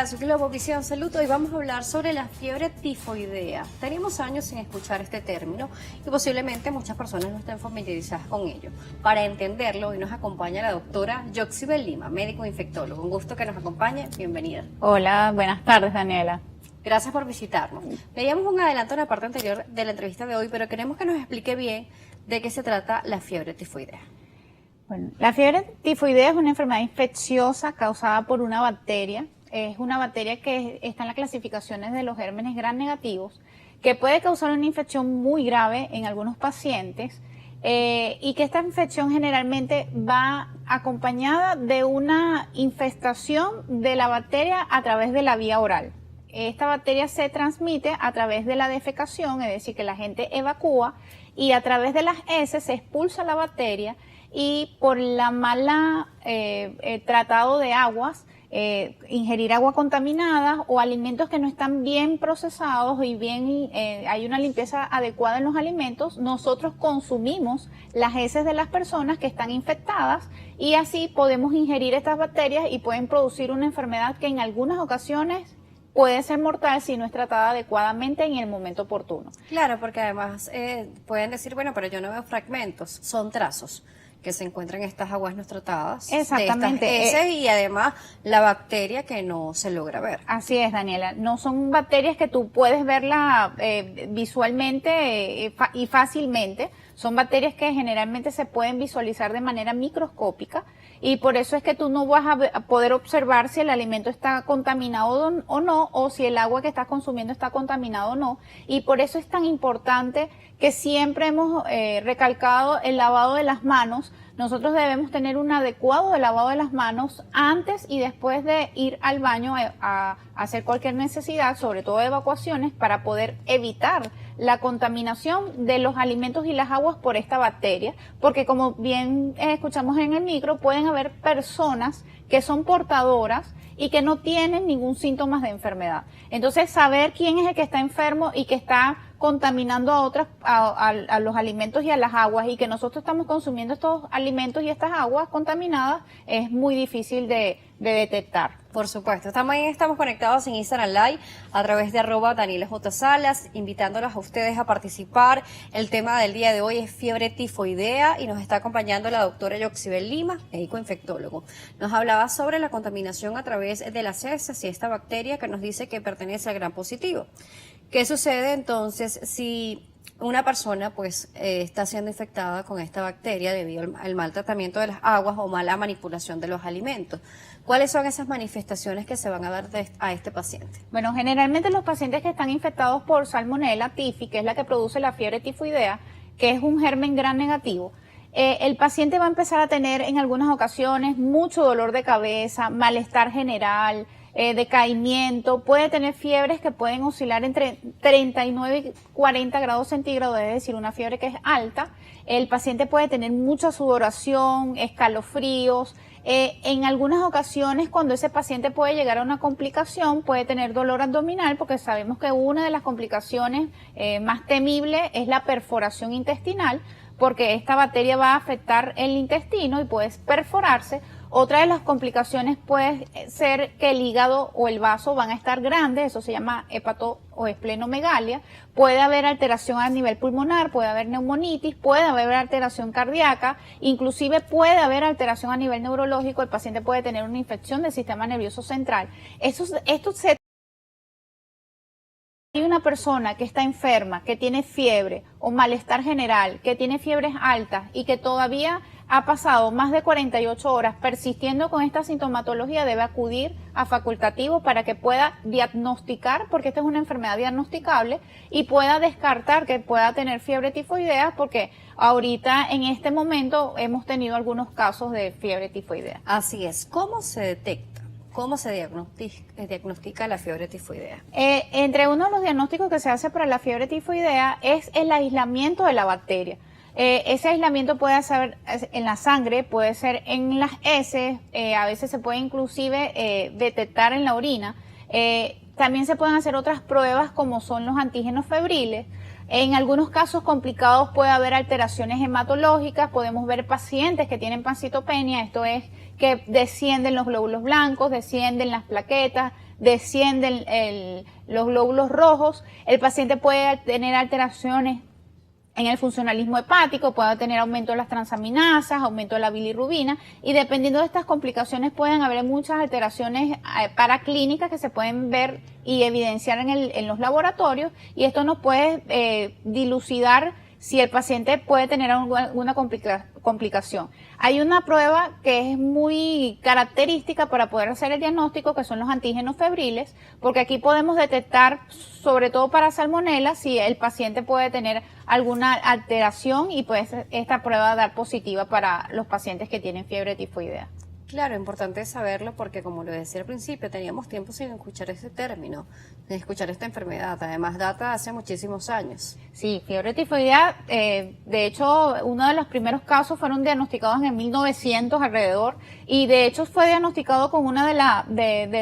Su Globo Visión Salud, hoy vamos a hablar sobre la fiebre tifoidea. Tenemos años sin escuchar este término y posiblemente muchas personas no estén familiarizadas con ello. Para entenderlo, hoy nos acompaña la doctora Yoxibel Lima, médico infectólogo. Un gusto que nos acompañe, bienvenida. Hola, buenas tardes, Daniela. Gracias por visitarnos. Veíamos un adelanto en la parte anterior de la entrevista de hoy, pero queremos que nos explique bien de qué se trata la fiebre tifoidea. Bueno, la fiebre tifoidea es una enfermedad infecciosa causada por una bacteria. Es una bacteria que está en las clasificaciones de los gérmenes gram negativos, que puede causar una infección muy grave en algunos pacientes y que esta infección generalmente va acompañada de una infestación de la bacteria a través de la vía oral. Esta bacteria se transmite a través de la defecación, es decir, que la gente evacúa y a través de las heces se expulsa la bacteria y por la mala tratado de aguas, ingerir agua contaminada o alimentos que no están bien procesados y bien hay una limpieza adecuada en los alimentos, nosotros consumimos las heces de las personas que están infectadas y así podemos ingerir estas bacterias y pueden producir una enfermedad que en algunas ocasiones puede ser mortal si no es tratada adecuadamente en el momento oportuno. Claro, porque además pueden decir, bueno, pero yo no veo fragmentos, son trazos que se encuentran en estas aguas no tratadas. Exactamente. De estas heces y además la bacteria que no se logra ver. Así es, Daniela. No son bacterias que tú puedes verla visualmente y fácilmente. Son bacterias que generalmente se pueden visualizar de manera microscópica y por eso es que tú no vas a poder observar si el alimento está contaminado o no, o si el agua que estás consumiendo está contaminado o no. Y por eso es tan importante que siempre hemos recalcado el lavado de las manos. Nosotros debemos tener un adecuado lavado de las manos antes y después de ir al baño a hacer cualquier necesidad, sobre todo de evacuaciones, para poder evitar la contaminación de los alimentos y las aguas por esta bacteria, porque como bien escuchamos en el micro, pueden haber personas que son portadoras y que no tienen ningún síntoma de enfermedad. Entonces, saber quién es el que está enfermo y que está contaminando a otras, a los alimentos y a las aguas y que nosotros estamos consumiendo estos alimentos y estas aguas contaminadas es muy difícil de detectar. Por supuesto, también estamos conectados en Instagram Live a través de @DanielaJSalas, invitándolas a ustedes a participar. El tema del día de hoy es fiebre tifoidea y nos está acompañando la doctora Yoxibel Lima, médico infectólogo. Nos hablaba sobre la contaminación a través de las heces y esta bacteria que nos dice que pertenece al gram positivo. ¿Qué sucede entonces si una persona pues está siendo infectada con esta bacteria debido al mal tratamiento de las aguas o mala manipulación de los alimentos? ¿Cuáles son esas manifestaciones que se van a dar a este paciente? Bueno, generalmente los pacientes que están infectados por Salmonella typhi, que es la que produce la fiebre tifoidea, que es un germen gram negativo, el paciente va a empezar a tener en algunas ocasiones mucho dolor de cabeza, malestar general, decaimiento, puede tener fiebres que pueden oscilar entre 39 y 40 grados centígrados, es decir, una fiebre que es alta. El paciente puede tener mucha sudoración, escalofríos. En algunas ocasiones, cuando ese paciente puede llegar a una complicación, puede tener dolor abdominal, porque sabemos que una de las complicaciones más temibles es la perforación intestinal, porque esta bacteria va a afectar el intestino y puede perforarse. Otra de las complicaciones puede ser que el hígado o el vaso van a estar grandes, eso se llama hepato o esplenomegalia. Puede haber alteración a nivel pulmonar, puede haber neumonitis, puede haber alteración cardíaca, inclusive puede haber alteración a nivel neurológico, el paciente puede tener una infección del sistema nervioso central. Hay una persona que está enferma, que tiene fiebre o malestar general, que tiene fiebres altas y que todavía ha pasado más de 48 horas persistiendo con esta sintomatología, debe acudir a facultativos para que pueda diagnosticar, porque esta es una enfermedad diagnosticable, y pueda descartar que pueda tener fiebre tifoidea, porque ahorita en este momento hemos tenido algunos casos de fiebre tifoidea. Así es. ¿Cómo se detecta? ¿Cómo se diagnostica la fiebre tifoidea? Entre uno de los diagnósticos que se hace para la fiebre tifoidea es el aislamiento de la bacteria. Ese aislamiento puede ser en la sangre, puede ser en las heces, a veces se puede inclusive detectar en la orina. También se pueden hacer otras pruebas como son los antígenos febriles. En algunos casos complicados puede haber alteraciones hematológicas, podemos ver pacientes que tienen pancitopenia, esto es que descienden los glóbulos blancos, descienden las plaquetas, descienden los glóbulos rojos, el paciente puede tener alteraciones en el funcionalismo hepático, puede tener aumento de las transaminasas, aumento de la bilirrubina, y dependiendo de estas complicaciones pueden haber muchas alteraciones paraclínicas que se pueden ver y evidenciar en los laboratorios, y esto nos puede dilucidar si el paciente puede tener alguna complicación. Hay una prueba que es muy característica para poder hacer el diagnóstico, que son los antígenos febriles, porque aquí podemos detectar, sobre todo para salmonela, si el paciente puede tener alguna alteración, y pues esta prueba dar positiva para los pacientes que tienen fiebre tifoidea. Claro, importante saberlo porque, como lo decía al principio, teníamos tiempo sin escuchar ese término, sin escuchar esta enfermedad. Además, data hace muchísimos años. Sí, fiebre tifoidea, de hecho, uno de los primeros casos fueron diagnosticados en el 1900 alrededor, y de hecho fue diagnosticado con una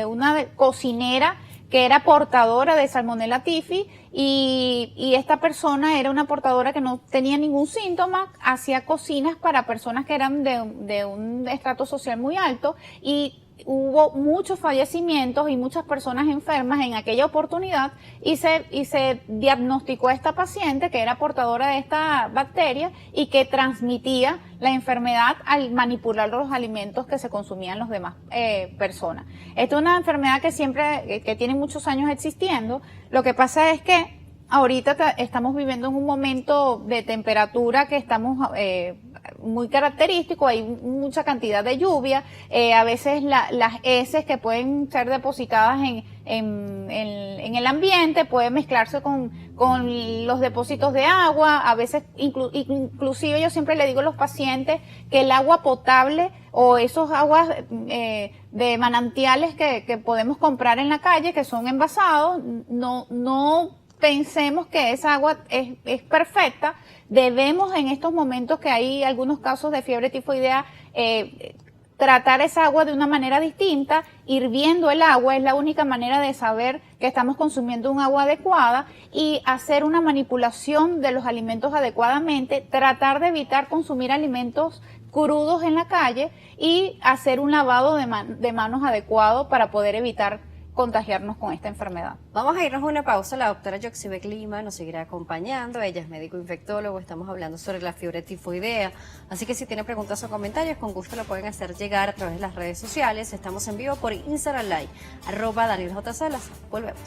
una cocinera que era portadora de Salmonella typhi, y esta persona era una portadora que no tenía ningún síntoma, hacía cocinas para personas que eran de un estrato social muy alto, y hubo muchos fallecimientos y muchas personas enfermas en aquella oportunidad, y se diagnosticó a esta paciente que era portadora de esta bacteria y que transmitía la enfermedad al manipular los alimentos que se consumían los demás personas. Esta es una enfermedad que tiene muchos años existiendo. Lo que pasa es que ahorita estamos viviendo en un momento de temperatura que estamos muy característico, hay mucha cantidad de lluvia, a veces las heces que pueden ser depositadas en el ambiente pueden mezclarse con los depósitos de agua, a veces inclusive yo siempre le digo a los pacientes que el agua potable o esos aguas de manantiales que podemos comprar en la calle, que son envasados, no pensemos que esa agua es perfecta. Debemos, en estos momentos que hay algunos casos de fiebre tifoidea, tratar esa agua de una manera distinta. Hirviendo el agua es la única manera de saber que estamos consumiendo un agua adecuada, y hacer una manipulación de los alimentos adecuadamente, tratar de evitar consumir alimentos crudos en la calle y hacer un lavado de manos adecuado para poder evitar contagiarnos con esta enfermedad. Vamos a irnos a una pausa. La doctora Yoxibek Lima nos seguirá acompañando. Ella es médico infectólogo. Estamos hablando sobre la fiebre tifoidea. Así que si tienen preguntas o comentarios, con gusto lo pueden hacer llegar a través de las redes sociales. Estamos en vivo por Instagram Live, @DanielJSalas. Volvemos.